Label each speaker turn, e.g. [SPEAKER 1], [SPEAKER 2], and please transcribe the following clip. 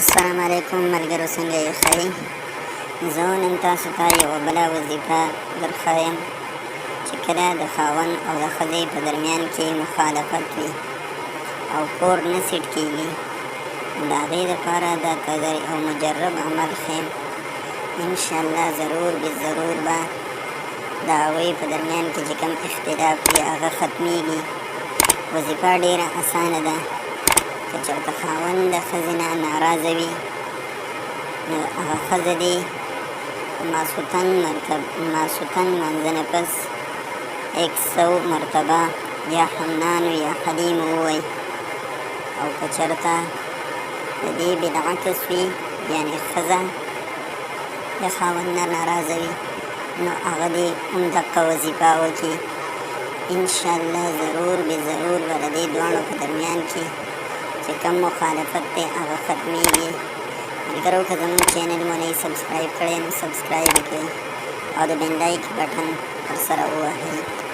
[SPEAKER 1] السلام علیکم ملګرو، څنګه یې ښه یې؟ زه نن تاسو ته یوه بله وظیفه درښایم چې کله د خاوند او د ښځې په درمیان کې مخالفت وي او کور نه سیټ کېږي، د هغې دپاره دا تدری او مجرب عمل ښیم. انشاءالله ضرور بالضرور به د هغوی په درمیان کې چې کوم اختلاف وي هغه ختمیږي. وظیفه ډېره اسانه ده. که چېرته خاوند د ښځې نه ناراضه وي نو هغه ښځه دې ماسخوتن لمانځه نه پس 100 مرتبه یا حنان یا حلیم ووایي. او که چېرته د دې بالعکس وي، یعنې ښځه د خاوند نه ناراضه وي، نو هغه دې همدقه وظیفه وکړي. انشاءالله ضرور بالضرور به د دې دواړو په درمیان کې چې کوم مخالفت دی هغه ختمیږي. ملګرو، که زموږ چینل مو نه سبسکرایب کړی نو سبسکرایب یې کړئ او د بېل لایک بټن ورسره ووهئ.